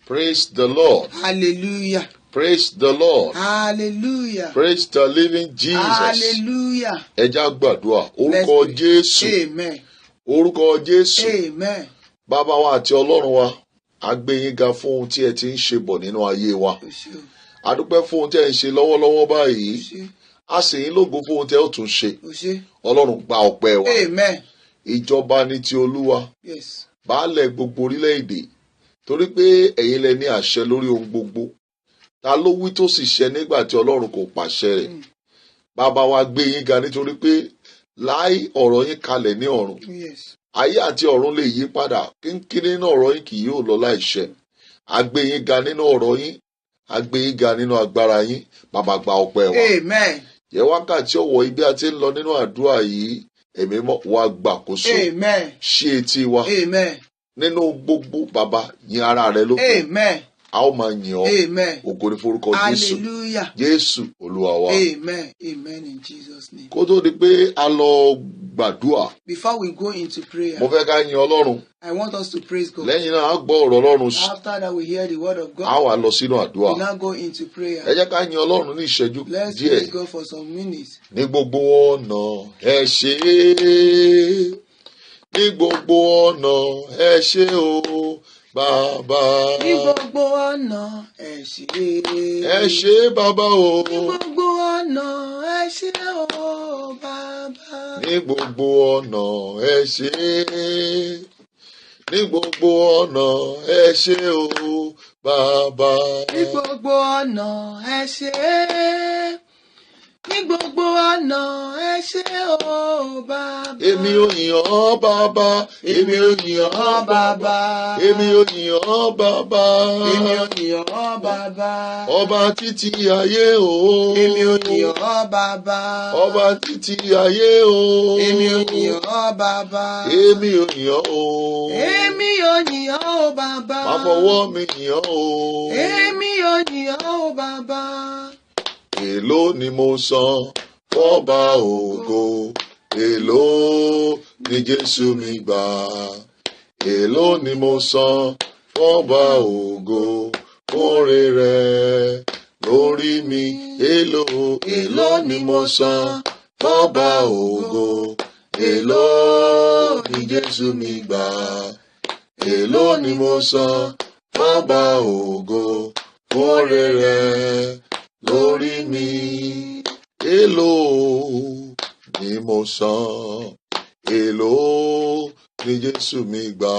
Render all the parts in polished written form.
Praise the Lord. Hallelujah. Praise the Lord. Hallelujah. Praise the living Jesus. Hallelujah. Ẹ já gbàdúrà. Orúkọ Jésù. Amen. Orúkọ Jésù. Amen. Bàbá wa àti Ọlọ́run wa, a gbé yín ga fún ohun tí ẹ ti ń ṣe bọ̀ nínú ayé wa. A dúpẹ́ fún ohun tí ẹ ń ṣe lọ́wọ́lọ́wọ́ báyìí. A sì yín lógo fún ohun tí ẹ ó tún ṣe. Ọlọ́run gba ọpẹ́ wa. Amen. Ìjọba ni ti Olúwa. Yes. Baálẹ̀ gbogbo orílẹ̀-èdè. Torí pé ẹ̀yin lẹ ní àṣẹ lórí ohun gbogbo. Ta ló wí tó sì ṣẹ nígbà tí Ọlọ́run kò pàṣẹ rẹ̀? Bàbá wa gbé yín ga nítorí pé láì ọ̀rọ̀ yín kalẹ̀ ní ọ̀run. Yes. Ayé àti ọ̀run lè yí padà. Kínkínní nínú ọ̀rọ̀ yín kì yóò lọ láìṣẹ. A gbé yín ga nínú ọ̀rọ̀ yín. A gbé yín ga nínú agbára yín. Bàbá gba ọpẹ́ wa. Amen. Yẹ wákàtí ọ̀wọ̀ ibi a ti ń lọ nínú àdúrà yìí. Ẹ̀mí mọ́ wa gbàkóso. Amen. Ṣí etí wa. Amen. Nínú gbogbo bàbá yìn ara rẹ lógo. Amen. A ó máa yìn ọ́. Amen. Ògo ni forúkọ Jésù. Hallelujah. Jésù Olúwa wa. Amen. Amen in Jesus' name. Kó tó di pé a lọ gbàdúrà. Before we go into prayer, Mo fẹ́ ká yin Ọlọ́run. I want us to praise God. Lẹ́yìn náà, a gbọ́ ọ̀rọ̀ Ọlọ́run. After that, we hear the word of A God. wá lọ sínú àdúrà. We now go into prayer. Ẹ jẹ́ ká yin Ọlọ́run ní ìṣẹ́jú Let's díẹ̀. praise God for some minutes. Ní gbogbo ọ̀nà ẹ ṣé. Ní gbogbo ọ̀nà ẹ ṣé o bàbá. Ní gbogbo ọ̀nà ẹ ṣé. Ẹ ṣé bàbá o. Ní gbogbo ọ̀nà ẹ ṣé o bàbá. Ní gbogbo ọ̀nà ẹ ṣé. Ní gbogbo ọ̀nà ẹ ṣé o bàbá. Ní gbogbo ọ̀nà ẹ ṣé. Ní gbogbo ọ̀nà ẹ ṣé o bàbá. Èmi ò yìn ọ́ bàbá. Èmi ò yìn ọ́ bàbá. Èmi ò yìn ọ́ bàbá. Èmi ò yìn ọ́ bàbá. Ọba títí ayé o. Èmi ò yìn ọ́ bàbá. Ọba títí ayé o. Èmi ò yìn ọ́ bàbá. Èmi ò yìn ọ́ o. Èmi ò yìn ọ́ bàbá. Má fọwọ́ mi yìn ọ́ o. Èmi ò yìn ọ́ bàbá. Èló ni mo san fọ́ba ògo. Èló ni Jésù mi gbà. Èló ni mo san fọ́ba ògo. Oore rẹ̀ lórí mi. Èló ni mo san fọ́ba ògo. Èló ni Jésù mi gbà. Èló ni mo san fọ́ba ògo. Oore rẹ̀ lórí mi. Èló ni mo san. Èló ni Jésù mi gbà.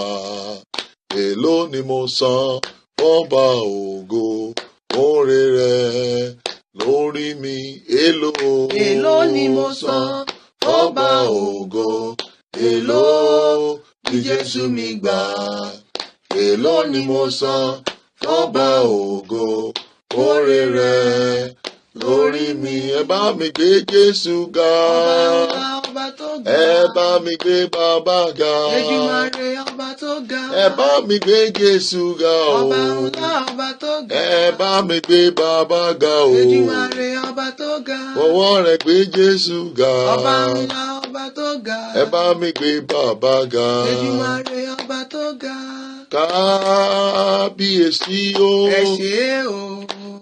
Èló ni mo san fọ́ba ògo. Oore rẹ̀ lórí mi. Èló ni mo san fọ́ba ògo. Èló ni Jésù mi gbà. Èló ni mo san fọ́ba ògo. Oore rẹ̀ lórí mi. Ẹ bá mi gbé Jésù ga. Ọba tó ga. Ẹ bá mi gbé bàbá ga. Èdùmàrè ọba tó ga. Ẹ bá mi gbé Jésù ga o. Ọba ńlá ọba tó ga. Ẹ bá mi gbé bàbá ga o. Èdùmàrè ọba tó ga. Fọwọ́ rẹ̀ gbé Jésù ga. Ọba ńlá ọba tó ga. Ẹ bá mi gbé bàbá ga. Èdùmàrè ọba tó ga. Kábíyèsí o. Ẹ ṣé o.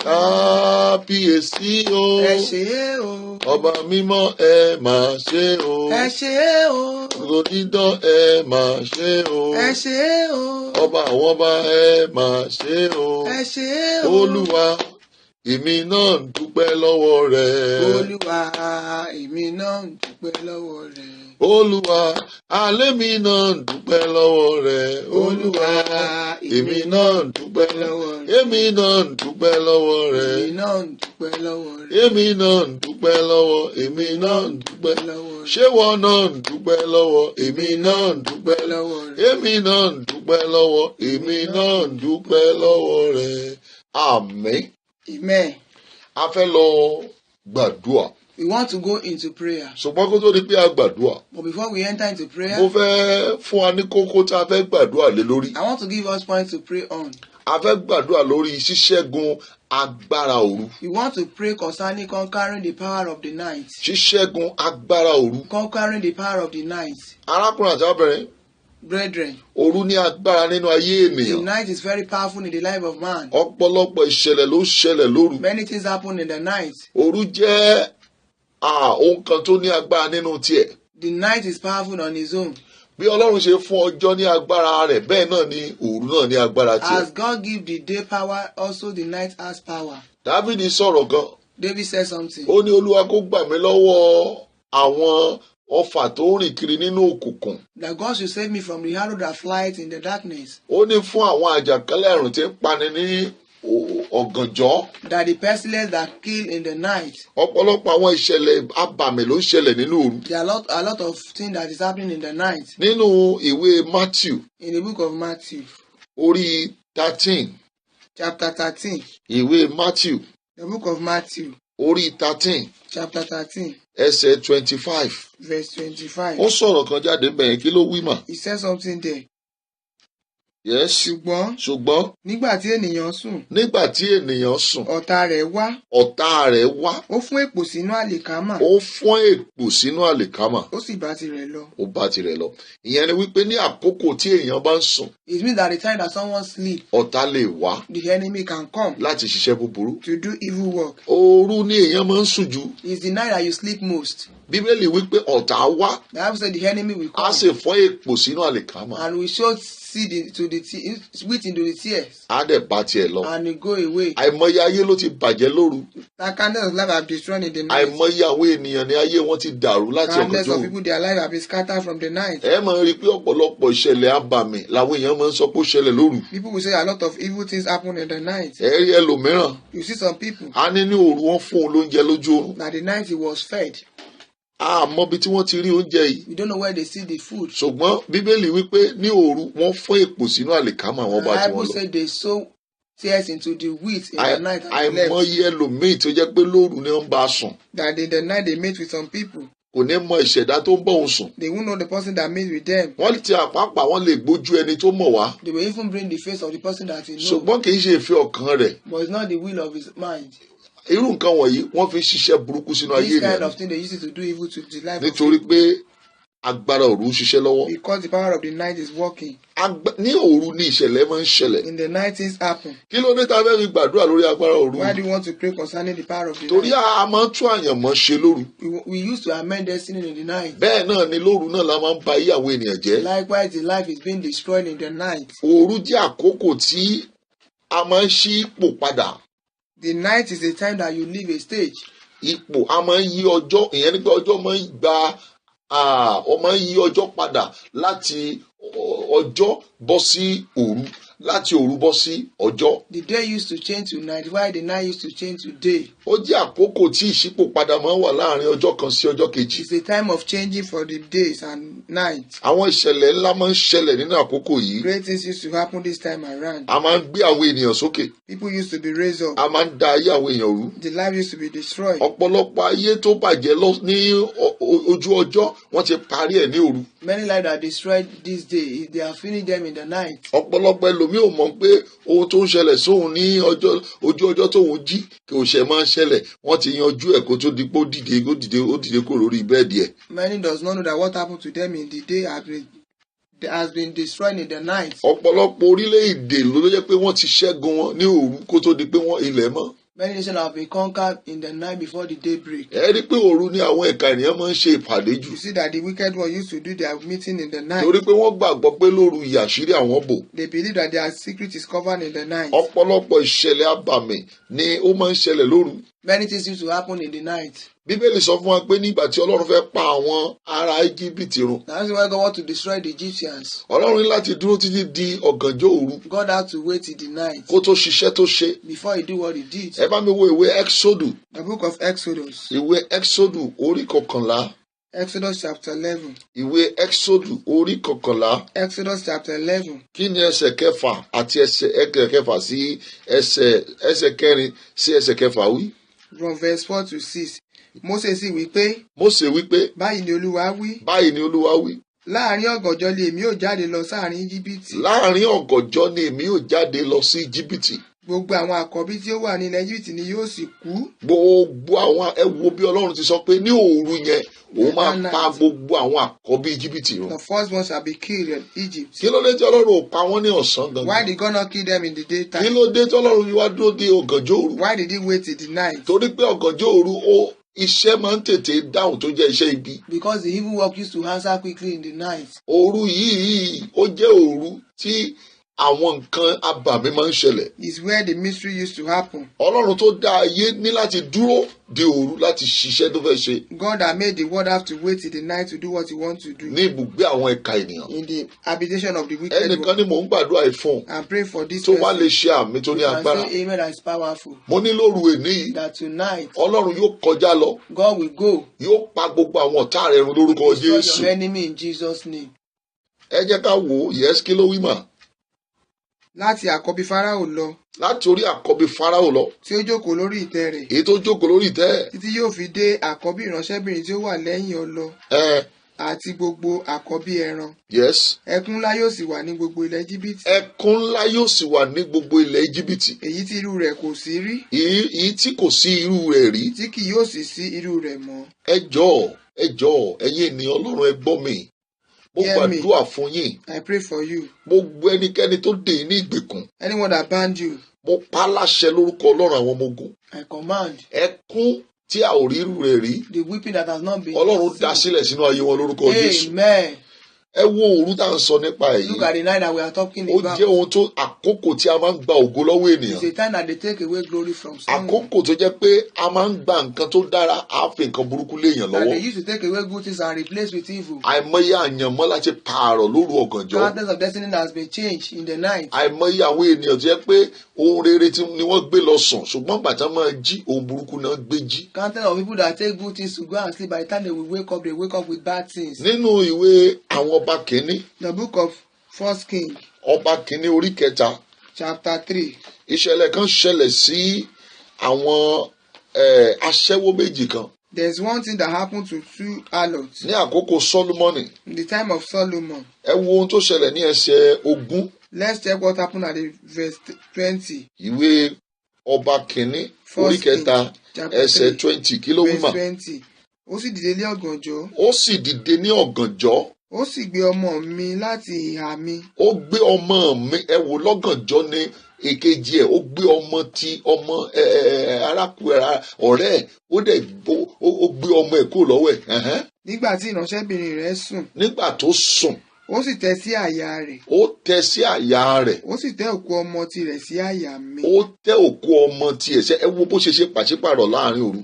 Kábíyèsí o. Ẹ ṣé o. Ọba mímọ́ ẹ máa ṣe o. Ẹ ṣé o. Ògo dídán ẹ máa ṣe o. Ẹ ṣé o. Ọba àwọn ọba ẹ máa ṣe o. Ẹ ṣé o. Olúwa èmi náà ń dúpẹ́ lọ́wọ́ rẹ. Olúwa èmi náà ń dúpẹ́ lọ́wọ́ rẹ. Olúwa alẹ́ mi náà ń dúpẹ́ lọ́wọ́ rẹ. Olúwa èmi náà ń dúpẹ́ lọ́wọ́ rẹ. Èmi náà ń dúpẹ́ lọ́wọ́ rẹ. Èmi náà ń dúpẹ́ lọ́wọ́ rẹ. Èmi náà ń dúpẹ́ lọ́wọ́. Èmi náà ń dúpẹ́ lọ́wọ́ rẹ. Ṣé wọn náà ń dúpẹ́ lọ́wọ́? Èmi náà ń dúpẹ́ lọ́wọ́ rẹ. Èmi náà ń dúpẹ́ lọ́wọ́. Èmi náà ń dúpẹ́ lọ́wọ́ rẹ. Àmín. Amen. A fẹ́ lọ gbàdúrà. We want to go into prayer. Ṣùgbọ́n kó tó di pé a gbàdúrà. But before we enter into prayer, Mo fẹ́ fún wa ní kókó tí a fẹ́ gbàdúrà lé lórí. I want to give us points to pray on. A fẹ́ gbàdúrà lórí ṣíṣẹ́gun agbára òru. We want to pray concerning conquering the power of the night. Ṣíṣẹ́gun agbára òru. Conquering the power of the night. Arákùnrin àti arábìnrin, Brethren, òru ní agbára nínú ayé the ènìyàn. night is very powerful in the life of man. Ọ̀pọ̀lọpọ̀ ìṣẹ̀lẹ̀ ló ṣẹlẹ̀ lóru. Many things happen in the night. Òru jẹ́ ohun kan tó ní agbára nínú tiẹ̀. The night is powerful on its own. Bí Ọlọ́run ṣe fún ọjọ́ ní agbára rẹ̀, bẹ́ẹ̀ náà ni òru náà ní agbára tiẹ̀. As God gives the day power, also the night has power. Dáfídì sọ̀rọ̀ gan. David said something. Ó ní Olúwa kó gbà mí lọ́wọ́ àwọn ọfà tó rìn kiri nínú òkùnkùn. That God should save me from the arrow that flies in the darkness. Ó ní fún àwọn àjàkálẹ̀ àrùn tí ń pani ní ọ̀gànjọ́. That the pestilence that kill in the night. Ọ̀pọ̀lọpọ̀ àwọn ìṣẹ̀lẹ̀ abàmì ló ń ṣẹlẹ̀ nínú òru. There are a lot of things that is happening in the night. Nínú ìwé Matthew In the book of Matthew, orí 13. chapter 13. Ìwé Matthew The book of Matthew, orí 13 chapter 13, ẹsẹ̀ 25. verse 25. Ó sọ̀rọ̀ kan jáde bẹ́ẹ̀, kí ló wí mà? He said something there. Yes. Ṣùgbọ́n Nígbà tí ènìyàn sùn, nígbà tí ènìyàn sùn, ọ̀tá rẹ̀ wá. ọ̀tá rẹ̀ wá. Ó fún èpò sínú àlìkámà. Ó fọ́n èpò sínú àlìkámà. Ó sì bá tirẹ̀ lọ. Ó bá tirẹ̀ lọ. Ìyẹn ni wípé ní àkókò tí èèyàn bá ń sùn, It means that the time that someone sleep, ọ̀tá lè wá the enemy can come láti ṣiṣẹ́ búburú. to do evil work. Òru ni èèyàn máa ń sùn jù. It's the night that you sleep most. Bíbélì wípé ọ̀tá wá, The Bible said the enemy will á come sì fọ́n èpò sínú àlìkámà. and we show seed into the wheat into the tears Á dẹ̀ bá tiẹ̀ lọ. and it go away. Àìmọye ayé ló ti bàjẹ́ lóru. That countless of life have destroyed in the night. Àìmọye àwọn ènìyàn ní ayé wọn ti dàrú láti Countless ọ̀gànjọ́ of òru. people, their life have been scattered from the night. Ẹ máa rí i pé ọ̀pọ̀lọpọ̀ ìṣẹ̀lẹ̀ abàmì làwọn èèyàn máa ń sọ pé ó ṣẹlẹ̀ lóru. People will say a lot of evil things happen in the night. Ẹ rí ẹlòmíràn, You see some people á ní ní òru wọn fún un lóúnjẹ lójú oorun. that the night he was fed. A mọ ibi tí wọ́n ti rí oúnjẹ yìí. We don't know where they see the food. Ṣùgbọ́n Bíbélì wípé ní òru wọ́n fọ́n èpò sínú àlìkámà wọn The bá ti Bible wọn lọ. said they sow tears into the wheat in the night and left. Àìmọye ẹlòmíì tó jẹ́ pé lóru ni wọ́n bá a sùn. That in the night they mate with some people. Kò ní mọ ìṣẹ̀dá tó ń bọ̀ òun sùn. They won't know the person that mate with them. Wọ́n ti àpapà wọ́n lè gbójú ẹni tó mọ̀ wá. They will even bring the face of the person that he knows. Ṣùgbọ́n kì í ṣe ìfẹ́ ọkàn rẹ̀. But it's not the will of his mind. Irú nǹkan wọ̀nyí wọ́n fi ń ṣiṣẹ́ burúkú sínú ayé This kind ènìyàn. of thing they use it to do evil to the life Nítorí of people. pé agbára òru ń ṣiṣẹ́ lọ́wọ́. Because the power of the night is working. Ní òru ni ìṣẹ̀lẹ̀ máa ń ṣẹlẹ̀. In the night things happen. Kí ló dé tá a fẹ́ fi gbàdúrà lórí agbára òru? Why do you want to pray concerning the power of the Torí night? a máa ń tún àyànmọ́ ṣe lóru. We used to amend destiny in the night. Bẹ́ẹ̀ náà ni lóru náà la máa ń ba ayé àwọn ènìyàn jẹ́. Likewise, the life is being destroyed in the night. Òru jẹ́ àkókò tí a máa ń ṣí ipò padà. The night is a time that you leave a stage. Ipò a máa ń yí ọjọ́, ìyẹn ni pé ọjọ́ máa ń gba ọ máa ń yí ọjọ́ padà láti ọjọ́ bọ́ sí òru, láti òru bọ́ sí ọjọ́. The day used to change to night, while the night used to change to day. Ó jẹ́ àkókò tí ìṣípò padà máa ń wà láàrin ọjọ́ kan sí ọjọ́ kejì. It's a time of changing for the days and nights. Àwọn ìṣẹ̀lẹ̀ ńlá máa ń ṣẹlẹ̀ nínú àkókò yìí. Great things used to happen this time around. A máa ń gbé àwọn ènìyàn sókè. People used to be raised up. A máa ń da ayé àwọn èèyàn rú. The life used to be destroyed. Ọ̀pọ̀lọpọ̀ ayé tó bàjẹ́ ní ojú ọjọ́ wọ́n ti parí ẹ̀ ní òru. Many lives are destroyed this day. They are finishing them in the night. Ọ̀pọ̀lọpọ̀ ẹlòmíì ò mọ̀ pé ohun tó ń ṣẹlẹ̀ sóhun ní ojú ọjọ́ tóhun jí kí ó ṣe máa ń ṣẹlẹ̀. Wọ́n ti yanjú ẹ̀ kó tó di pé ó dìde kúrò lórí bẹ́ẹ̀dì ẹ̀. Many does not know that what happened to them in the day has been destroyed in the night. Ọ̀pọ̀lọpọ̀ orílẹ̀-èdè ló jẹ́ pé wọ́n ti ṣẹ́gun wọn ní òru kó tó di pé ilẹ̀ mọ́. Many nations have been conquered in the night before the day break. Ẹ rí i pé òru ni àwọn ẹ̀ka ènìyàn máa ń ṣe ìpàdé jù. You see that the wicked one used to do their meeting in the night. Torí pé wọ́n gbàgbọ́ pé lóru ìyàṣírí àwọn bò. They believe that their secret is covered in the night. Ọ̀pọ̀lọpọ̀ ìṣẹ̀lẹ̀ abàmì ni ó máa ń ṣẹlẹ̀ lóru. Many things used to happen in the night. Bíbélì sọ fún wa pé nígbà tí Ọlọ́run fẹ́ pa àwọn ará Íjíbítì run. That's why God wanted to destroy the Egyptians. Ọlọ́run ní láti dúró títí di ọ̀gànjọ́ òru. God had to wait till the night Kó tó ṣiṣẹ́ tó ṣe. before he do what he did. Ẹ bá mi wo ìwé Exodus. The book of Exodus. Ìwé Exodus orí 11. Exodus chapter 11. Ìwé Exodus orí 11. Exodus chapter 11. Kí ni ẹsẹ̀ kẹfà àti ẹsẹ̀ kẹfà sí ẹsẹ̀ kẹrin sí ẹsẹ̀ kẹfà wí? From verse 4 to 6. Mósè sì wí pé. Mósè wí pé. Báyìí ni Olúwa wí. Báyìí ni Olúwa wí. Láàárín ọ̀gànjọ́ ni èmi yóò jáde lọ sáàrin Íjíbítì. Láàárín ọ̀gànjọ́ ni èmi yóò jáde lọ sí Íjíbítì. Gbogbo àwọn àkọ́bí tí ó wà ní ilẹ̀ Egypt ni yóò sì kú. Gbogbo àwọn ẹ wo bí Ọlọ́run ti sọ pé ní òru yẹn òun máa pa gbogbo àwọn àkọ́bí Íjíbítì run. The firstborn shall be killed in Egypt. Kí ló dé tí Ọlọ́run ò pa wọ́n ní ọ̀sán gangan? Why did God not kill them in the daytime? Kí ló dé tí Ọlọ́run wá dúró de ọ̀gànjọ́ òru? Why did he wait till the night? Torí pé ọ̀gànjọ́ òru iṣẹ́ máa ń tètè dáhùn tó jẹ́ iṣẹ́ ibi. Because the evil work used to answer quickly in the night. Òru yìí ó jẹ́ òru tí àwọn nǹkan abàmì máa ń ṣẹlẹ̀. Is where the mystery used to happen. Ọlọ́run tó dá ayé ní láti dúró de òru láti ṣiṣẹ́ tó fẹ́ ṣe. God that made the world have to wait till the night to do what he wants to do. Ní ibùgbé àwọn ẹ̀ka ènìyàn. In the habitation of the wicked. Ẹnìkan ni mò ń gbàdúrà yìí fún. And pray for this tó person. wá lè ṣe àmì tó ní agbára. And say amen that is powerful. Mo ní lóru èní yìí. That tonight. Ọlọ́run yóò kọjá lọ. God will go. Yóò pa gbogbo àwọn ọ̀tá rẹ̀ run lórúkọ Jésù. Destroy your enemy in Jesus' name. Ẹ jẹ́ ká wò ó, yes, kí ló wí mà? Láti àkọ́bí Fáráò lọ. Láti orí àkọ́bí Fáráò lọ. Tí ó jókòó lórí ìtẹ́ rẹ̀. Èyí tó jókòó lórí ìtẹ́. Títí yóò fi dé àkọ́bí ìránṣẹ́bìnrin tí ó wà lẹ́yìn ọlọ. Àti gbogbo àkọ́bí ẹran. Yes. Ẹkún ńlá yóò sì wà ní gbogbo ilẹ̀ Íjíbítì. Ẹkún ńlá yóò sì wà ní gbogbo ilẹ̀ Íjíbítì. Èyí tí irú rẹ̀ kò sí rí. Èyí tí kò sí irú rẹ̀ rí. Tí kì yóò sì sí irú rẹ̀ mọ́. Ẹ jọ̀ọ́ ẹ̀yin ènìyàn Ọlọ́run ẹ gbọ́ mi. Mo gbàdúrà fún yín. I pray for you. Gbogbo ẹnikẹ́ni tó dè ní ìgbèkùn. Anyone that bound you. Mo pa láṣẹ lórúkọ Ọlọ́run àwọn ọmọ ogun. I command. Ẹkún tí a ò rí irú rẹ̀ rí. The weeping that has not been. Ọlọ́run dá sílẹ̀ sínú ayé wọn lórúkọ Jésù. Amen. Ẹ wo òru tá à ń sọ nípa èyí. Look at the night that we are talking about. Ó jẹ́ ohun tó àkókò tí a máa ń gba ògo lọ́wọ́ ènìyàn. It's a time that they take away glory from someone. Àkókò tó jẹ́ pé a máa ń gba nǹkan tó dára á fi nǹkan burúkú léèyàn lọ́wọ́. That they used to take away good things and replace with evil. Àìmọye àyànmọ́ láti pààrọ̀ lóru ọ̀gànjọ́. Countless of destiny that has been changed in the night. Àìmọye àwọn ènìyàn tó jẹ́ pé ohun rere ni wọ́n gbé lọ sùn ṣùgbọ́n gbàtà máa jí ohun burúkú náà gbé jí. Countless of people that take good things to go and sleep, by the time they will wake up with bad things. Nínú ìwé àwọn ọba kìíní. The book of 1 King. Ọba kìíní orí kẹta. Chapter 3. Ìṣẹ̀lẹ̀ kan ṣẹlẹ̀ sí àwọn aṣẹ́wó méjì kan. There's one thing that happened to two harlots. Ní àkókò Solomoni. In the time of Solomon. Ẹ wo ohun tó ṣẹlẹ̀ ní ẹsẹ̀ 20. Let's check what happened at the verse 20. Ìwé ọba kìíní orí kẹta ẹsẹ̀ 20 kí ló wí mà? Verse 20. Ó sì dìde ní ọ̀gànjọ́. Ó sì dìde ní ọ̀gànjọ́. Ó sì gbé ọmọ mi láti ìhà mi. Ó gbé ọmọ mi ẹ wò lọ́gànjọ́ ní èkejì ẹ̀ ó gbé ọmọ ti ọmọ arákùnrin ọ̀rẹ́ ẹ̀ ó dẹ̀ ó gbé ọmọ ẹ̀ kúrò lọ́wọ́ ẹ̀. Nígbà tí ìránṣẹ́bìnrin rẹ̀ sùn. Nígbà tó sùn. Ó sì tẹ́ sí àyà rẹ̀. Ó tẹ́ sí àyà rẹ̀. Ó sì tẹ́ òkú ọmọ tirẹ̀ sí àyà mi. Ó tẹ́ òkú ọmọ tiẹ̀ ṣe ẹ wo bó ṣe pàṣípàrọ̀ láàrin òru.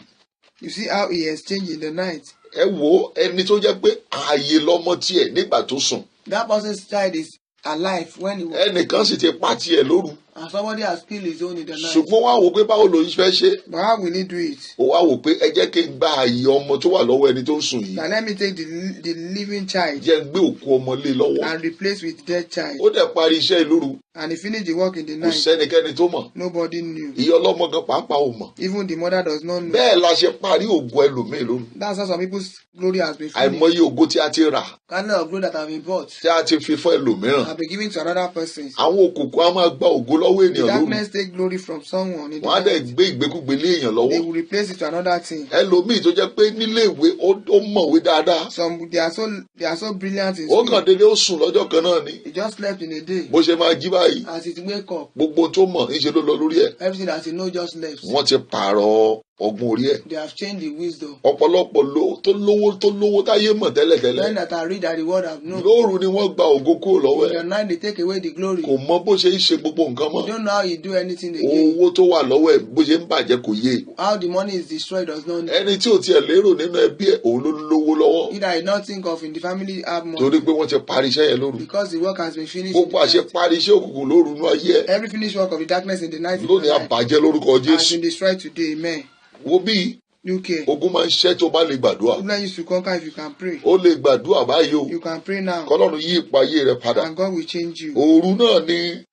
You see how he exchanged in the night. Ẹ wo ẹni tó jẹ́ pé ààyè lọ́mọ tiẹ̀ nígbà tó sùn. That person's child is alive when he was. Ẹnìkan sì ti pa tiẹ̀ lóru. And somebody has killed his own in the night. Ṣùgbọ́n wá wò pé báwo ló fẹ́ ṣe. But how will he do it? Ó wá wò pé ẹ jẹ́ kí n gba ààyè ọmọ tó wà lọ́wọ́ ẹni tó ń sùn yìí. Now let me take the living child. Jẹ́ n gbé òkú ọmọ lé lọ́wọ́. And replace with dead child. Ó dẹ̀ parí iṣẹ́ ìlóru. And he finished the work in the Kò night. sẹ́nikẹ́ni tó mọ̀. Nobody knew. Ìyá ọlọ́mọ gan pàápàá ò mọ̀. Even the mother does not know. Bẹ́ẹ̀ la ṣe parí ògo ẹlòmíì lóru. That's how some people's glory has been finished. Àìmọye ògo tí a ti rà. Candle of glory that have been bought. Tí a ti fi fún ẹlòmíràn. Have been given to another person. Àwọn òkùnkùn á máa gba ògo lọ́wọ́ ènìyàn lóru. Darkness take glory from someone. Wọ́n á dẹ̀ gbé ìgbékúgbé lé èèyàn lọ́wọ́. They will replace it to another thing. Ẹlòmíì tó jẹ́ pé nílé ìwé ó mọ̀wé dáadáa. Some they are so brilliant in Ó school. kàn déédéé ó sùn lọ́jọ́ kan náà ni. He just slept in a day. Bó ṣe máa jí báyìí. As it wake up. Gbogbo tó mọ̀ níṣe ló lọ lórí ẹ̀. Everything that he know just left. Wọ́n ti pààrọ̀ ọgbọ́n orí ẹ̀. They have changed the wisdom. Ọ̀pọ̀lọpọ̀ tó lówó táyé mọ̀ tẹ́lẹ̀tẹ́lẹ̀. Men that are read that the world have known. Lóru ni wọ́n gba ògo kúrò lọ́wọ́ In the ẹ̀. night they take away the glory. Kò mọ bó ṣe ń ṣe gbogbo nǹkan mọ́. You don't know how he do anything again. Owó tó wà lọ́wọ́ ẹ̀ bó ṣe ń bàjẹ́ kò yé. How the money is destroyed does not know. Ẹni tí ò tiẹ̀ lérò nínú ẹbí ẹ̀ òun ló lówó lọ́wọ́. He that did not think of in the family have money. Torí pé wọ́n ti parí iṣẹ́ yẹn lóru. Because the work has been finished. In Gbogbo the àṣẹ night. parí iṣẹ́ òkùnkùn lóru nú ayé ẹ̀. Every finished work of the darkness in the night Lónìí àbàjẹ́ lórúkọ has Jésù. been destroyed today. Amen. Wo bí UK. ogun máa ń ṣẹ́ tó bá lè gbàdúrà. Problem used to conquer if you can pray. Ó lè gbàdúrà báyìí o. You can pray now. Kọ́lọ́run yí ìpayé rẹ̀ padà. And God will change you. Òru náà ni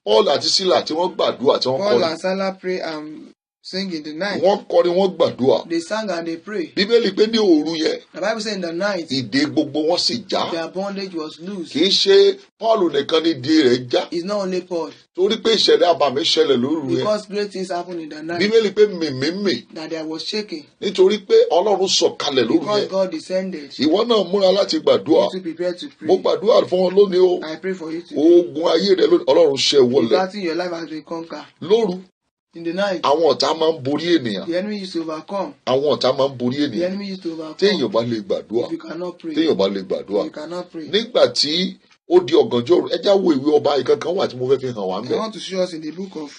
Paul àti Sílà tí wọ́n gbàdúrà tí wọ́n Paul kọrin. and Silas pray and sing in the night. Wọ́n kọrin, wọ́n gbàdúrà. They sang and they prayed. Bíbélì pé ní òru yẹn, The Bible said in the night, ìdè gbogbo wọn sì já. their bondage was loose. Kì í ṣe Pọ́ọ̀lù nìkan ní ìdè rẹ̀ já. It's not only Paul. Torí pé ìṣẹ̀lẹ̀ àbàmì ṣẹlẹ̀ lóru yẹn. Because great things happened in the night. Bíbélì pé mìmímì. That there was shaking. Nítorí pé Ọlọ́run sọ̀kalẹ̀ lóru Because yẹn. God descended. Ìwọ náà múra láti gbàdúrà. You to prepare to pray. Mo gbàdúrà fún wọn lónìí o. I pray for you today. Ogun ayé rẹ lónìí, Ọlọ́run ṣẹ́ The wọlẹ̀. battle in your life has been conquered. Lóru, In the night, àwọn ọ̀tá máa ń borí ènìyàn. the enemy used to overcome. Àwọn ọ̀tá máa ń borí The ènìyàn. enemy used to overcome. Téèyàn bá lè gbàdúrà. If you cannot pray, Téèyàn bá lè gbàdúrà. you cannot pray. Nígbà tí ó di ọ̀gànjọ́ òru, ẹ já wo ìwé ọba ìkankan wà tí mo fẹ́ fi hàn wá ń I bẹ̀. want to show us in the book of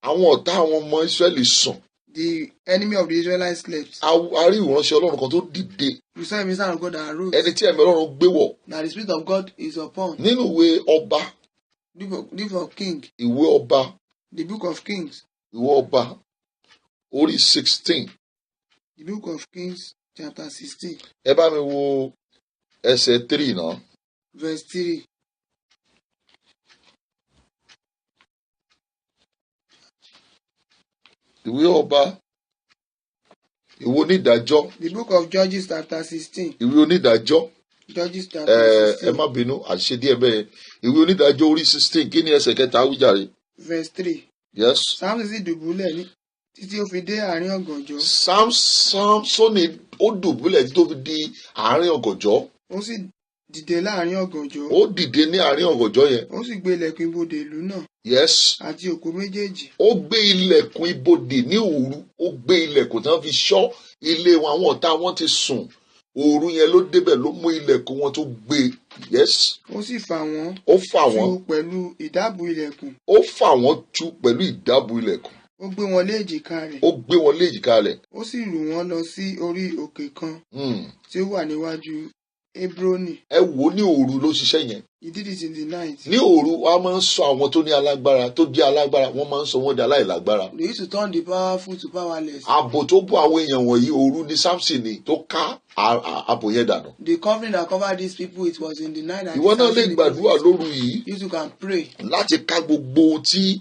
Àwọn ọ̀tá àwọn ọmọ Ísírẹ́lì sùn. the enemy of the Israelites slept. A rí ìránṣẹ́ Ọlọ́run kan tó dìde. We saw a minister of God that arose. Ẹni tí ẹ̀mí Ọlọ́run gbé wọ̀. That the Spirit of God is upon. Nínú ìwé ọba, The book of King. ìwé ọba, The book of Kings. ìwé ọba, orí 16. The book of Kings chapter 16 Ẹ bá mi wo ẹsẹ̀ 3 náà. verse 3. Ìwé ọba, ìwé onídàájọ́, The book of Judges chapter 16. ìwé onídàájọ́. Judges chapter 16 Ẹ má bínú, àṣìṣe díẹ̀ bẹ́ẹ̀. Ìwé onídàájọ́ orí 16, kí ni ẹsẹ̀ kẹta wíjàre? verse 3. Yes. Samson sì dùbúlẹ̀ ní títí ó fi dé àárín ọ̀gànjọ́. Samsoni ó dùbúlẹ̀ tó fi di àárín ọ̀gànjọ́. Ó sì dìde láàárín ọ̀gànjọ́. Ó dìde ní àárín ọ̀gànjọ́ yẹn. Ó sì gbé ilẹ̀kùn ibodè ìlú náà Yes. àti òpó méjèèjì. Ó gbé ilẹ̀kùn ibodè ní òru. Ó gbé ilẹ̀kùn tí wọ́n fi ṣọ́ ilé wọn. Àwọn ọ̀tá wọn ti sùn. Òru yẹn ló débẹ̀ ló mú ilẹ̀kùn wọn tó gbé. Yes. Ó sì fà wọ́n Ó fà wọ́n. tú pẹ̀lú ìdábù ilẹ̀kùn. Ó fà wọ́n tú pẹ̀lú ìdábù ilẹ̀kùn. Ó gbé wọn lé èjìká rẹ̀. Ó gbé wọn lé èjìká rẹ̀. Ó sì rù wọ́n lọ sí orí òkè kan Hmm. tí ó wà níwájú Hebroni. Ẹ wò ó, ní òru ló ṣiṣẹ́ yẹn. He did it in the night. Ní òru wọ́n máa ń sọ àwọn tó ní alágbára tó jẹ́ alágbára wọ́n máa ń sọ wọ́n di aláìlágbára. They used to turn the powerful to powerless. Ààbò tó bọ́ àwọn èèyàn wọ̀nyí òru ní Samson ni tó ká ààbò yẹn dànù. The covering that covered these people, it was in the night. that Ìwọ náà lè Samson gbàdúrà lóru yìí You too can pray láti ká gbogbo ohun tí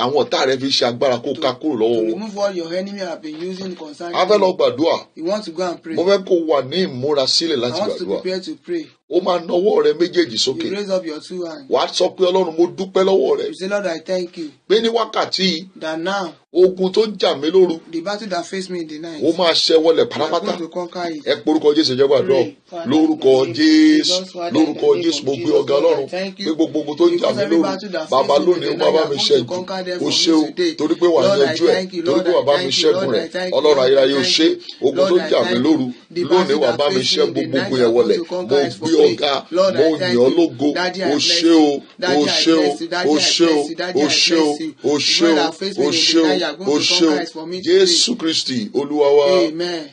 àwọn ọ̀tá rẹ̀ fi ṣe agbára kó ká kúrò lọ́wọ́ to wọn. remove what your enemy have been using concerning A fẹ́ lọ you. gbàdúrà. You want to go and pray. Mo fẹ́ kó wà ní ìmúra sílẹ̀ I láti want to gbàdúrà. prepare to pray. Ó máa nawọ́ rẹ méjèèjì sókè. You raise up your two hands. Wàá sọ pé Ọlọ́run mo dúpẹ́ lọ́wọ́ rẹ You say, Lord, I thank you pé ní wákàtí yìí that now ogun tó jà mí lóru the battle that faced me in the night, ó máa ṣẹ́ wọlẹ̀ you are pátápátá. going to conquer it. Ẹ porúkọ Jésù jẹ́ gbàdúrà. Lórúkọ Jésù, lórúkọ Jésù, mo gbé ọ̀gá Ọlọ́run pé gbogbo ogun tó jà mí lóru bàbá lónìí ó máa bá mi ṣẹ́gun. Ó ṣé o torí pé wàá yanjú ẹ̀ torí pé wàá bá mi ṣẹ́gun rẹ̀. Ọlọ́run ayérayé ó ṣé ogun tó jà mí lóru lónìí wàá bá mi ṣẹ́ gbogbo ogun yẹn wọlẹ̀. Mo gbé ọ̀gá, mo yìn ọ́ lógo. Ó ṣé o, ó ṣé o, ó ṣé o, ó ṣé o, ó ṣé o, ó ṣé o, ó ṣé o. Jésù Kristi Olúwa wa. Amen.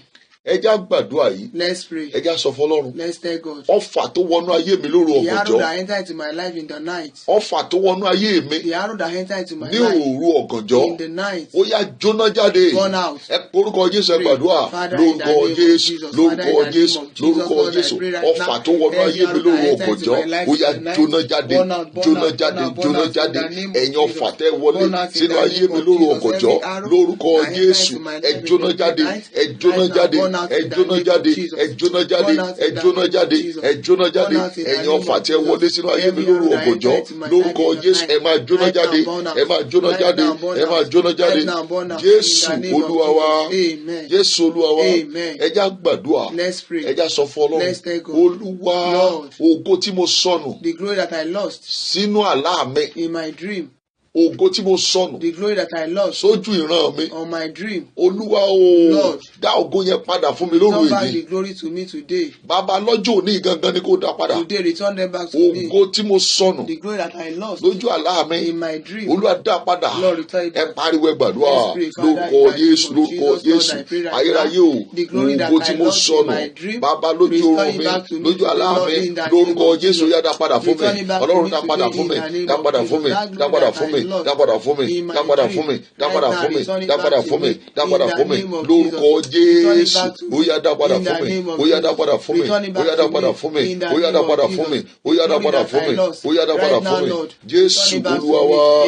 Ẹ já gbàdúrà yìí. Let's pray. Ẹ já sọ fọ́lọ́run. Let's tell God. Ọfà tó wọnú ayé mi lóru The arrow ọ̀gànjọ́. that entered into my life in the night. Ọfà tó wọnú ayé mi The arrow that entered into my ní life òru ọ̀gànjọ́. in the night. Ó yá jóná jáde. Burn out. Ẹ porúkọ Jésù ẹ gbàdúrà. Father, in the Lórúkọ name of Jésù, Jesus. lórúkọ Father, in the Jésù, name of Jesus, lórúkọ Lord, I Jésù. pray right Ọfà now. tó wọnú ayé mi Every lóru arrow that entered into ọ̀gànjọ́. my life Ó yá in the night. jóná jáde. Burn out, burn Jóná out, jáde, burn out, burn jóná out in jáde. the name of Ẹ̀yin Jesus. ọfà tẹ́ wọlé Burn out in sínú the ayé name mi of lóru Jesus. ọ̀gànjọ́. Every arrow Lórúkọ that entered Jésù, into my ẹ life jóná in the jáde. night. Ẹ jóná Right now, jáde. burn out Ẹ in the jóná name of jáde. Jesus. Ẹ jóná jáde. Burn out Ẹ in the jóná name of jáde. Jesus. Ẹ jóná jáde. Burn out in the Ẹ̀yin name ọfà of tẹ́ wọlé Jesus. sínú ayé mi Every lóru arrow that ọ̀gànjọ́. entered into my life Lórúkọ in the Jésù, night. ẹ máa jóná Right now, jáde. burn out. Ẹ máa jóná Right jáde. now, burn Ẹ máa out. jóná jáde. Right now, burn out. Jésù In the name of Olúwa wa. Jesus. Amen. Jésù Olúwa wa. Amen. Ẹ já gbàdúrà. Let's pray. Ẹ já sọ fún Ọlọ́run. Let's thank God. Olúwa, Lord. ògo tí mo sọnù The glory that I lost sínú àlá mi. in my dream. Ògo tí mo sọnù The glory that I lost sójú ìran mi. on my dream. Olúwa o, Lord. dá ògo yẹn padà fún mi lóru Return back èyí. the glory to me today. Bàbá lọ́jọ́ òní gangan ni kò dá padà. Today, return them back to me. Ògo tí mo sọnù The glory that I lost lójú àlá mi. in my dream. Olúwa dá padà. Lord, return it Ẹ back. pariwo ẹ gbàdúrà. Let's pray, Father, Lórúkọ in the name Jésù, of lórúkọ Jesus, Lord, Jésù. I pray right Ayérayé now. o, The glory that ògo I tí mo lost in sọnù. my dream, Bàbá lójú restore oorun it mi, back to me lójú àlá today, mi. Lord, in the name Lórúkọ of Jésù, Jesus. yá dá padà fún mi. Return it back to Ọlọ́run me dá padà today, fún mi. in the name Dá of padà Jesus. fún mi. That Dá glory padà that fún I mi. dá padà fún mi, dá padà fún mi, dá padà fún mi, dá padà fún mi, dá padà fún mi, lórúkọ Jésù, ó yá dá padà fún mi, ó yá dá padà fún mi, ó yá dá padà fún mi, ó yá dá padà fún mi, ó yá dá padà fún mi, ó yá dá padà fún mi, Jésù Olúwa wa.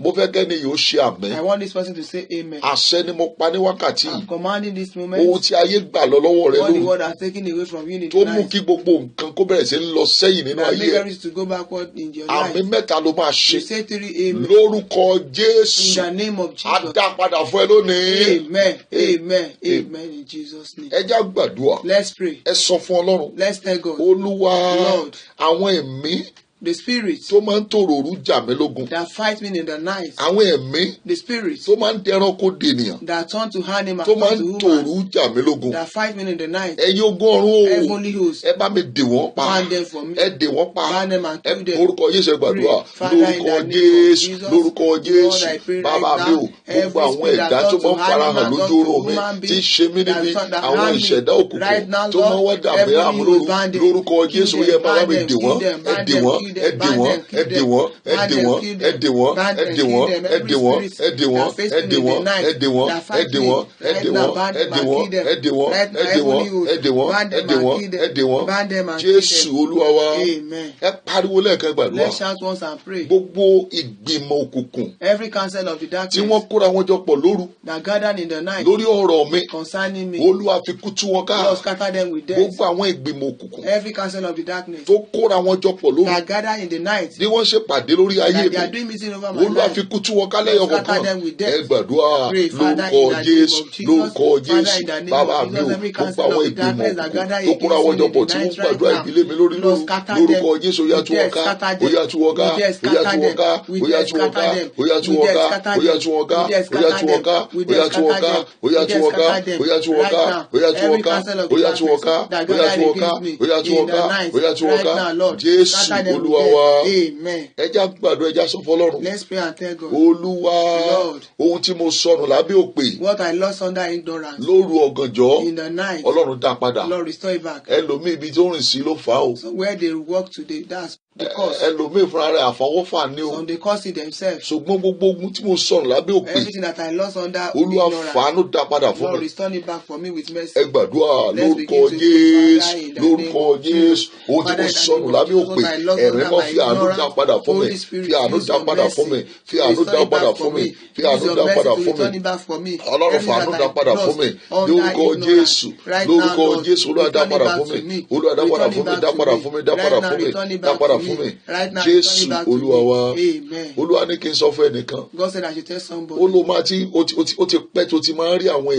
Mo fẹ́ kẹ́ni yóò ṣe àmín. I want this person to say amen. Àṣẹ ni mo pa ní wákàtí. I'm commanding this moment. Ohun tí ayé gbà lọ lọ́wọ́ rẹ What the lóru. world has taken away from you in Tó mú tonight. kí gbogbo nǹkan kó bẹ̀rẹ̀ sí ń lọ sẹ́yìn nínú ayé ẹ̀. Make everything to go backward in your life. Àmín mẹ́ta ló máa ṣe. You say 3 amen. Lórúkọ In Jésù. the name of Á Jesus. dá padà fún ẹ lónìí. Amen. Amen. Amen. In Jesus' name. Ẹ já gbàdúrà. Let's pray. Ẹ sọ fún Ọlọ́run. Let's thank God. Olúwa, Lord. àwọn ẹ̀mí The spirits tó máa ń tòròrú jà mí lógun. that fight me in the night. Àwọn ẹ̀mí The spirits tó máa ń dẹranko dènìyàn. that turn to animals, Tó máa turn ń to humans, tòrú jà mí lógun. that fight me in the night. Ẹ̀yin ogun ọ̀run o. Heavenly hosts, Ẹ bá mi dè wọ́n pa. ban them for me. Ẹ dè wọ́n pa. Ban them and Ẹ kill them. orúkọ Jésù ẹ gbàdúrà. Father, in Lórúkọ the name of Jésù. Jesus, Lórúkọ Lord, Jésù. I pray Bàbá right mi now, o. every Gbogbo àwọn spirit that ẹ̀dá tó turn to máa ń farahàn animals, lójú turn to oorun mi. human Tí ń beings, ṣe mí níbi that àwọn harm me. ìṣẹ̀dá òkùnkùn. Right now, Tó máa ń wá Lord, dàbí heavenly àmú hosts, lóru. ban them. Lórúkọ Kill Jésù them, yẹ máa bá ban mi them, dè kill wọ́n. them, Ẹ ban dè them, wọ́n. kill Ẹ them, dè ban wọ́n. them, Ẹ kill dè them, wọ́n. Ẹ ban dè them, wọ́n. kill Ẹ them, dè wọ́n. ban Ẹ them, dè kill wọ́n. them. Ẹ Every dè wọ́n. spirit Ẹ dè wọ́n. that face Ẹ me dè in the wọ́n. night, Ẹ dè wọ́n. that Ẹ fight dè me, wọ́n. Ẹ right dè now, wọ́n. ban Ẹ them dè and wọ́n. kill them. Ẹ dè wọ́n. Right now, Ẹ dè wọ́n. heavenly hosts, Ẹ dè wọ́n. ban Ẹ them dè and wọ́n. kill Ẹ them. dè wọ́n. Ban them and kill Jésù them. Olúwa wa. Amen. Ẹ pariwo lẹ́ẹ̀kan gbàdúrà. Let's shout once and pray. Gbogbo ìgbìmọ̀ òkùnkùn Every counsel of the tí darkness wọ́n kóra wọn jọ pọ̀ lóru that gathered in the night lórí ọ̀rọ̀ mi. concerning me, Olúwa fi kú tú wọn ká. Lord, scatter them with death. Gbogbo àwọn ìgbìmọ̀ òkùnkùn Every counsel of the darkness tó kóra wọn jọ pọ̀ lóru that gather in the night, bí wọ́n ṣe pàdé lórí ayé that they are mi. doing meeting over my Olúwa life, fi kú tú wọn ká lẹ́yọ̀ scatter kọ̀ọ̀kan. them with death. Ẹ gbàdúrà Pray, Father, lórúkọ in the name Jésù, of Jesus, lórúkọ Father, Jésù. in the name Bàbá of mi o, Jesus, every gbogbo counsel àwọn of the ìgbìmọ̀ darkness that gather òkùnkùn tó kóra wọn against jọ me pọ̀ in tí the wọ́n night right gbàdúrà now, ìdílé mi lórí Lord, lóru. scatter Lórúkọ them. Jésù, ó yá With tú wọn death, ká. scatter Ó yá them. tú wọn ká. With death, Ó yá tú scatter wọn ká. them. With Ó yá death, tú wọn ká. scatter them. Ó yá tú With wọn death, ká. scatter Ó yá them. tú wọn ká. With death, Ó yá scatter tú wọn them. ká. With Ó yá death, tú wọn scatter ká. them. Ó yá With tú death, wọn ká. scatter them. Ó yá tú wọn Right ká. now, Ó yá tú wọn every ká. counsel of Ó the yá tú wọn darkness ká. that Ó yá tú gathered wọn ká. against me Ó yá tú wọn in the ká. night Ó yá tú wọn right ká. now, Lord, Jésù scatter them with Olúwa death. wa. Amen. Ẹ já gbàdúrà, ẹ já sọ fọ́lọ́run. Let's pray and thank God. Olúwa, Lord, ohun tí mo sọnù lábẹ́ òpè what I lost under ignorance lóru ọ̀gànjọ́, in the night, Ọlọ́run dá padà. Lord, restore it back. Ẹlòmíì ibi tó rìn sí ló fà á o. So where they work today, that's the cause. Ẹlòmíì fúnra rẹ̀ àfọwọ́fà ni o. Some they cause it themselves. Ṣùgbọ́n gbogbo ogun tí mo sọnù lábẹ́ òpè, Everything that I lost under Olúwa ignorance, fàánú dá padà fún Lord, mi. restore it back for me with mercy. Ẹ gbàdúrà Let's lórúkọ begin to Jésù, pray, Father, in the lórúkọ name of Jésù. Ohun tí Father, mo in the sọnù name of lábẹ́ Jesus, òpè, what I lost ẹ̀mí under mọ́ my fi àánú dá ignorance, padà fún mi. Holy Spirit, Fi àánú use dá your padà fún mi. mercy Fi àánú restore dá it padà back fún for mi. me. Fi Use àánú your dá mercy padà to fún mi. return it back for me. Ọlọ́run Everything fàánú that dá I padà fún lost mi. under Lórúkọ ignorance, Jésù, right now, lórúkọ Lord, Jésù, Olúwa dá return it padà back fún to mi. me. Olúwa dá padà Return it fún mi, back dá to padà me. fún mi, dá Right padà now, fún mi, return it dá back padà to fún me. mi. Right now, return Jésù it back to Olúwa wa. me. Amen. Olúwa ní kí n sọ fún ẹnìkan. God said I should tell somebody. Ó ló máa ti ó ti pẹ́ tó ti máa ń rí àwọn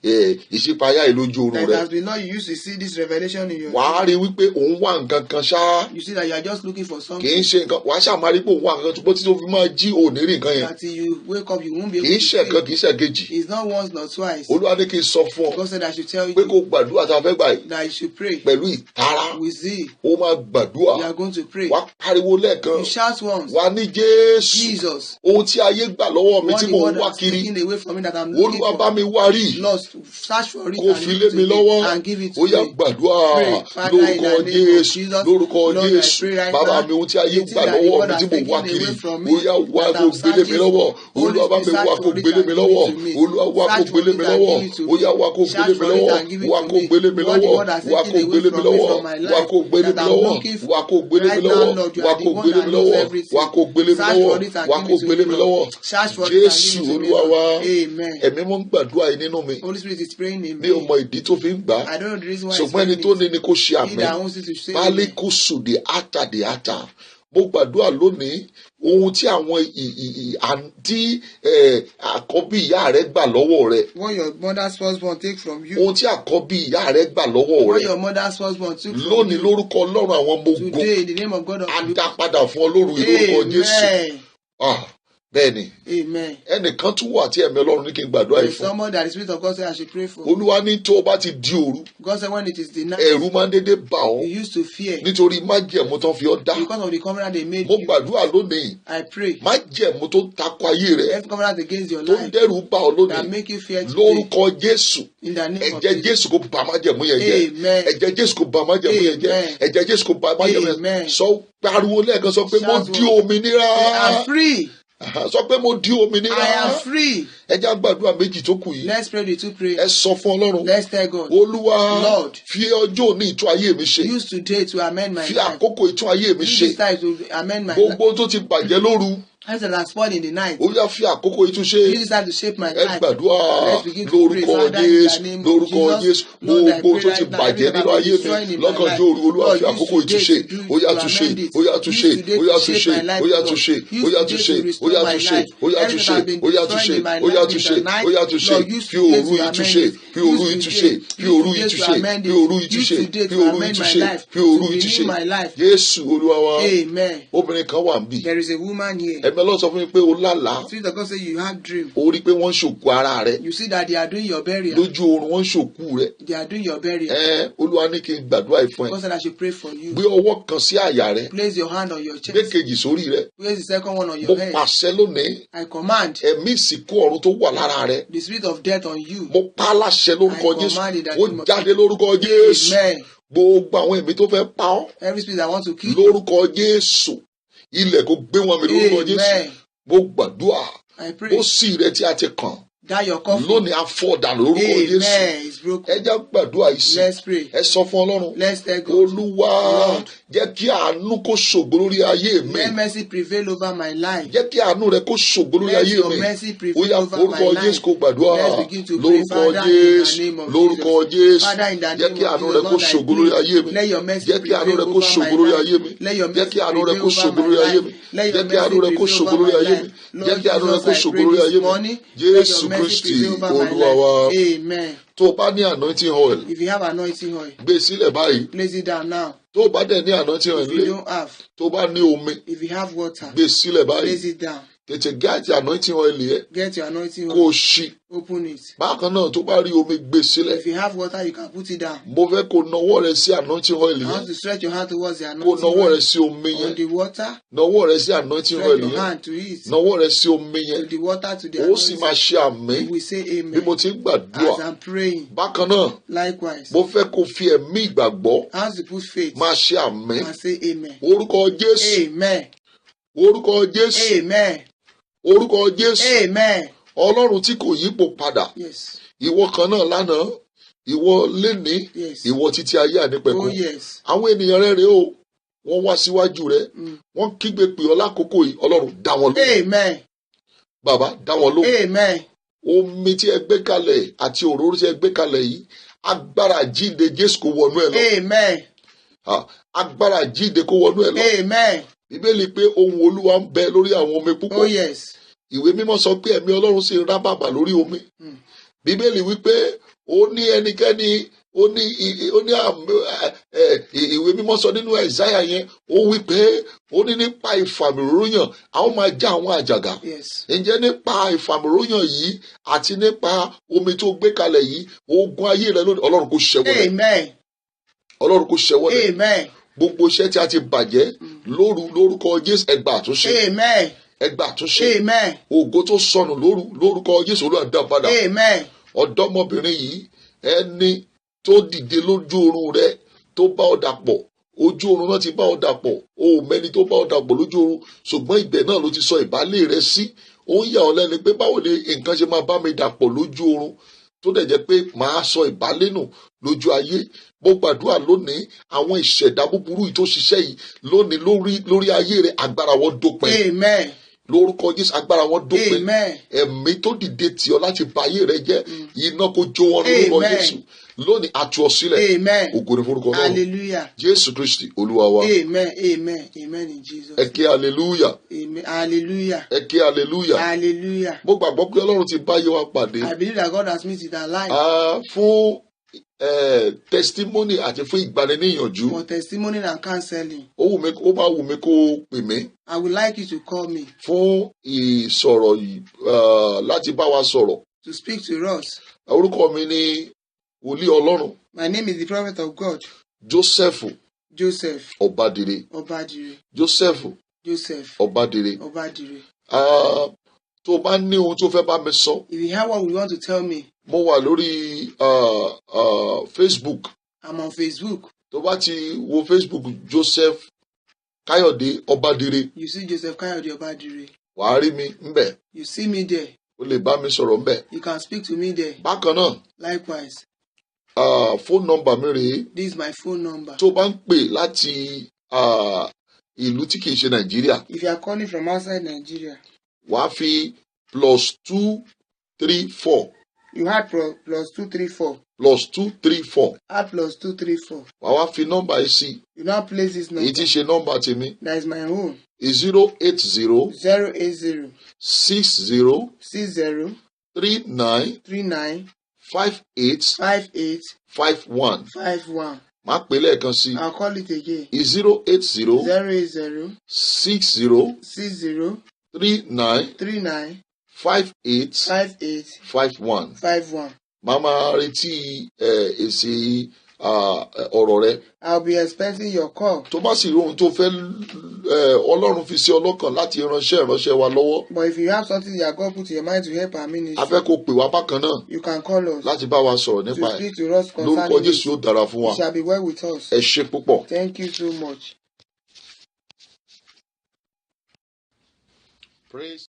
ìṣípayá yìí lójú oorun That rẹ̀. has been not you used to see this revelation in your Wàá rí wípé òun wà nǹkan kan ṣá. You see that you are just looking for Kì í something ṣe nǹkan, wàá ṣáà máa rí pé òun wà nǹkan tó tí tó fi máa jí òní rí nǹkan yẹn. that till you wake up you won't be Kì able í to ṣe nǹkan, see. kì í ṣe kejì. It's not once nor twice. Olúwa ní kí n sọ fún ọ God said I should tell pé kó you gbàdúrà tá a fẹ́ gbà yìí that you should pray pẹ̀lú ìtara. with zeal. Ó máa gbàdúrà. You are going to pray. Wàá pariwo lẹ́ẹ̀kan. You shout once. Wàá ní Jésù. Jesus. Ohun tí ayé gbà lọ́wọ́ mi What tí the mò word ń wá has kiri. taken away from me that I'm looking Olúwa bá for. mi wá rí. Lord, search for it Kó and fi give lé it mi to me lọ́wọ́. and give it to Ó yá me. gbàdúrà Pray, Father, in lórúkọ the name of Jésù, Jesus. lórúkọ Lord, I Jésù. pray right Bàbá now. mi, ohun tí ayé The things gbà that the lọ́wọ́ Lord mi has tí mò ń wá taken kiri. away from me, Ó yá wá that kó I'm gbélé mi searching lọ́wọ́. for. Olúwa bá Holy mi Spirit, wá search kó for it gbélé and mi give it lọ́wọ́. to me. Olúwa wá kó Search for gbélé it mi and lọ́wọ́. give it to Ó yá wá kó me. gbélé Search mi for it lọ́wọ́. and give it Wá to kó me. gbélé mi What the lọ́wọ́. Lord has Wá kó taken away gbélé mi from me lọ́wọ́. from my Wá life kó gbélé mi that I'm lọ́wọ́. looking for. Wá kó gbélé mi Right now, lọ́wọ́. Lord, you Wá are the kó one gbélé that mi knows lọ́wọ́. everything. Wá kó gbélé mi Search lọ́wọ́. for it and Wá give kó it to gbélé me, mi Lord. lọ́wọ́. Search for it and Jésù give it to me, Olúwa Lord. wa. Amen. Ẹ̀mí mọ́ ń gbàdúrà yìí nínú mi. Holy Spirit is praying in Mi ò me. mọ ìdí tó fi ń gbà á. I don't know the reason why Ṣùgbọ́n ẹni it's tó praying. ní ni kó ṣe He àmín. that wants it to say Bálé amen. kó sùdì átà dé átà. Mo gbàdúrà lónìí ohun tí àwọn àǹtí àkọ́bí ìyá rẹ gbà lọ́wọ́ rẹ. What your mother's firstborn take from you. Ohun tí àkọ́bí ìyá rẹ gbà lọ́wọ́ What rẹ. your mother's firstborn took from Lónìí you. lórúkọ Ọlọ́run àwọn ọmọ ogun. Today in the name of God of Á dá padà fún ọ lórúkọ Jésù. Amen. Ah, bẹ́ẹ̀ni Amen. ẹnìkan tún wà tí ẹ̀mí Ọlọ́run ní kí n gbàdúrà yìí There's fún. someone that the Spirit of God said I should pray for. Olúwa ní tó o bá ti di òru God said when it is the night, ẹ̀rù máa ń dédé bà ọ́ you used to fear nítorí májẹ̀mú tán fi ọ́ dá. because of the covenant they made Mo you. gbàdúrà lónìí I pray. májẹ̀mú tó tako ayé rẹ̀ Every covenant against your tó ń life dẹ́rù bà ọ́ that lónìí make you fear today, lórúkọ Jésù in the name of ẹ̀jẹ̀ Jesus. Jésù kó bà májẹ̀mú yẹn jẹ́. Amen. Ẹ̀jẹ̀ Jésù kó bà májẹ̀mú yẹn jẹ́. Amen. Ẹ̀jẹ̀ Jésù kó bà májẹ̀mú yẹn Amen. sọ pariwo lẹ́ẹ̀kan sọ pé mo Shout di one. òmìnira. I am free. Sọ pé mo di òmìnira. I am free. Ẹ jẹ́ á gbàdúrà méjì tó kù yìí. Let's pray the two Ẹ prayers. sọ fún Ọlọ́run. Let's tell God. Olúwa Lord, fi ọjọ́ òní ìtún ayé mi ṣe. use today to amend my Fi life. àkókò ìtún ayé mi Use ṣe. this time to amend my life. Gbogbo tó ti bàjẹ́ lóru. As the last spoiled in the night. Ó yá fi àkókò ìtún ṣe. Use this time to shape my Ẹ life. gbàdúrà Let's begin to pray. lórúkọ Father, in Jésù, the name of lórúkọ Jesus, Jésù. Lord, I Gbogbo pray tó ti right now, bàjẹ́ everything nínú that ayé is destroying mi in my lọ́gànjọ́ life. òru. Olúwa Lord, fi use àkókò ìtún today ṣe. to do- Ó yá to tún ṣe. amend it. Ó yá tún Use ṣe. today Ó yá to tún shape ṣe. my life, Ó yá Lord. tún ṣe. Use Ó yá today tún to ṣe. restore Ó yá my tún ṣe. life. Ó yá tún Everything ṣe. that has been Ó yá tún destroyed ṣe. in my Ó yá life tún in ṣe. the night, Ó yá tún ṣe. Lord, use Fi today òru to yìí tún amend ṣe. it. Fi òru Use yìí tún ṣe. today- Fi òru use yìí today tún to ṣe. amend Fi it. òru yìí tún Use ṣe. today Fi to òru yìí amend tún my ṣe. life, Fi òru to yìí tún renew ṣe. my life. Jésù Olúwa wa. Amen. Obìnrin kan wà níbí. There is a woman here. Ẹ̀mí Ọlọ́run sọ fún mi pé o lálàá. Spirit of God say you have dream. O rí i pé wọ́n ń ṣòkú ara rẹ̀. You see that they are doing your burial. Lójú oorun wọ́n ń ṣòkú rẹ̀. They are doing your burial. Olúwa ní kí n gbàdúrà yìí fún ẹ. God said I should pray for you. Gbé ọwọ́ kan sí àyà rẹ̀. Place your hand on your Gbé chest. kejì sórí rẹ̀. Place the second one on Mo your head. pàṣẹ lónìí. I command Ẹ̀mí ìsìnkú ọ̀run tó wà lára rẹ̀. the spirit of death on you. Mo pa á láṣẹ lórúkọ I Jésù. command in the Ó name of- jáde lórúkọ Jésù. Amen. Gbogbo àwọn ẹ̀mí tó fẹ́ pa ọ́. Every spirit that wants to kill you. Lórúkọ Jésù. Ilẹ̀ kò gbé wọn mi lórúkọ Jésù. Amen. Mo gbàdúrà. I pray Ó sì rẹ tí a ti kàn. that your coffin. Lónìí afọ́dà lórúkọ Jésù. Amen. Is broken. Ẹ jẹ́ gbàdúrà yìí sí. Let's pray. Ẹ sọ fún Ọlọ́run. Let's tell God. Olúwa Lord, jẹ́ kí àánú kó ṣògo lórí ayé mi. let mercy prevail over my life. Jẹ́ kí àánú rẹ kó ṣògo lórí Let ayé your mi. mercy Ó prevail yá over my orúkọ Jésù life. kó gbàdúrà. Let's begin to pray, Lórúkọ Father, in the Jésù. name of Lórúkọ Jesus. Jésù. Father, in the Jẹ́ name kí of àánú Jesus, rẹ kó Lord, I ṣògo pray. lórí ayé mi. Let your mercy Jẹ́ kí àánú prevail rẹ kó over ṣògo my lórí life. ayé mi. Let your Jẹ́ mercy kí àánú rẹ prevail kó over ṣògo my lórí ayé life. mi. Let your Jẹ́ kí àánú rẹ mercy kó prevail ṣògo over lórí my ayé mi. life. Jẹ́ Lord kí àánú rẹ Jesus, kó I ṣògo pray lórí this ayé mi. morning. Let Jésù your mercy Kristi prevail over my Olúwa wa. life. Amen. Tó o bá ní anointing oil, If you have anointing oil, gbé sílẹ̀ báyìí. place it down now. Tó o bá dẹ̀ ní anointing oil If you nílé, don't have, tó o bá ní omi, if you have water, gbé sílẹ̀ báyìí. place it down. Tètè gẹ́ẹ̀tì anointing oil yẹn Get your anointing kó o oil, ṣí. open it. Bákan náà tó bá rí omi gbé sílẹ̀. If you have water, you can put it down. Mo fẹ́ kó nawọ́ rẹ sí anointing oil I yẹn. want to stretch your hand towards the Kó anointing nawọ́ oil. rẹ sí omi On yẹn. the water, Nawọ́ rẹ sí anointing stretch oil your yẹn. hand to it. Nawọ́ rẹ sí omi To yẹn. the water, to the Ó sì máa anointing. ṣe àmì We say bí amen. mo ti ń gbàdúrà. As I'm praying, Bákan náà, likewise, mo fẹ́ kó fi ẹ̀mí ìgbàgbọ́ I want to put faith máa ṣe àmì. and say amen. Orúkọ Jésù. Amen. Orúkọ Jésù. Amen. Orúkọ Jésù. Amen. Ọlọ́run tí kò yípo padà. Yes. Ìwọ kan náà lánàá. Ìwọ lénìí. Yes. Ìwọ títí ayé Oh, ànípẹ̀kun. yes. Àwọn ènìyàn rẹ̀ rèé o. Wọ́n wá síwájú rẹ̀. Mm. Wọ́n kígbe pè ọ́ lákòókò yìí. Ọlọ́run dá wọn lóhùn. Amen. Bàbá dá wọn lóhùn. Amen. Omi tí ẹ gbé kalẹ̀ àti òróró tí ẹ gbé kalẹ̀ yìí. Agbára jíǹde Jésù kó wọnú ẹ lọ. Amen. Agbára jíǹde kó wọnú ẹ lọ. Amen. Bíbélì pé ohùn Olúwa ń bẹ lórí àwọn omi púpọ̀. Oh, yes. Ìwé mímọ́ sọ pé ẹ̀mí Ọlọ́run sì ń rábàbà lórí omi. Mm. Bíbélì wípé ó ní ẹnikẹ́ni ó ní ìwé mímọ́ sọ nínú Àìsáyà yẹn ó wípé ó ní nípa ìfàmìróyàn a ó máa já àwọn àjàgà. Yes. Ǹjẹ́ nípa ìfàmìróyàn yìí àti nípa omi tó gbé kalẹ̀ yìí ogun ayé rẹ lónìí Ọlọ́run kò ṣẹ́wọ́lẹ̀. Amen. Ọlọ́run kò ṣẹ́wọ́lẹ̀. Amen. Gbogbo iṣẹ́ tí a ti bàjẹ́ lórúkọ Jésù ẹ gba àtúnṣe. Amen. Ẹ gba àtúnṣe. Amen. Ògo tó sọnù lórúkọ Jésù Olúwa dá padà. Amen. Ọ̀dọ́mọbìnrin yìí ẹni tó dìde lójú oorun rẹ tó bá ọ dàpọ̀ ojú oorun náà ti bá ọ dàpọ̀ o ò mẹ́ni tó bá ọ dàpọ̀ lójú oorun ṣùgbọ́n ibẹ̀ náà ló ti sọ ìbálé rẹ sí. Ó ń yà ọ́ lẹ́nu pé báwo ni nǹkan ṣe máa bá mi dàpọ̀ lójú oorun tó dẹ̀ jẹ́ pé màá sọ ìbálé nù lójú ayé. Mo gbàdúrà lónìí àwọn ìṣẹ̀dá búburú yìí tó ṣiṣẹ́ yìí lónìí lórí ayé rẹ agbára wọn dópin. Amen. Lórúkọ Jésù agbára wọn dópin. Amen. Ẹ̀mí tó dìde tì ọ́ láti ba ayé rẹ jẹ́ iná kó jó wọn lórúkọ Amen. Jésù lónìí a tú ọ sílẹ̀. Amen. Ògo ni forúkọ Ọlọ́run. Hallelujah. Jésù Kristi Olúwa wa. Amen. Amen. Amen in Jesus. Ẹ ké hallelujah. Amen. Hallelujah. Ẹ ké hallelujah. Hallelujah. Mo gbàgbọ́ pé Ọlọ́run ti bá ayé wa pàdé. I believe that God has made it alive. Fún testimony àti fún ìgbaniníyànjú. For testimony and counseling. Ó máa wù mí kó pè mí. I would like you to call me. Fún ìsọ̀rọ̀ láti bá wa sọ̀rọ̀. To speak to us. Orúkọ mi ni Wòlíì Ọlọ́run. My name is the prophet of God. Joseph Ọbádire. Joseph Ọbádire. Tó bá ní ohun tó fẹ́ bá mi sọ. If you have what you want to tell me. Mo wà lórí Facebook. I'm on Facebook. Tó bá ti wo Facebook Joseph Káyọ̀dé Ọbádire. You see Joseph Káyọ̀dé Ọbádire. Wàá rí mi ńbẹ̀. You see me there. O lè bá mi sọ̀rọ̀ ńbẹ̀. You can speak to me there. Bákan náà. Likewise. Phone number mi rèé. This is my phone number. Tó bá ń pè láti ìlú tí kìí ṣe Nàìjíríà. If you are calling from outside Nigeria. Wàá fi +234. You had +234. +234. Add +234. Wàá wá fi nọ́mbà yìí sí. You now place this number. Èyí tí ṣe nọ́mbà tèmi. That is my own. 080. 080. 60. 60. 39. 39. 58. 58. 51. 51. Màá pè lẹ́ẹ̀kan sí. I'll call it again. 080. 080. 60. 60. 39. 39. 58. 58. 51. 51. Màá máa retí èsì ọ̀rọ̀ rẹ. I'll be expecting your call. Tó bá sì rí ohun tó fẹ́ Ọlọ́run fi sí ọlọ́kàn láti ìránṣẹ́ wa lọ́wọ́. But if you have something that God put in your mind to help our ministry. A fẹ́ kó pè wá bákan náà. You can call us. Láti bá wa sọ̀rọ̀ nípa ẹ̀. To speak to us concerning Lórúkọ Jésù yóò dára fún wa. It shall be well with us. Ẹ ṣé púpọ̀. Thank you so much. Praise.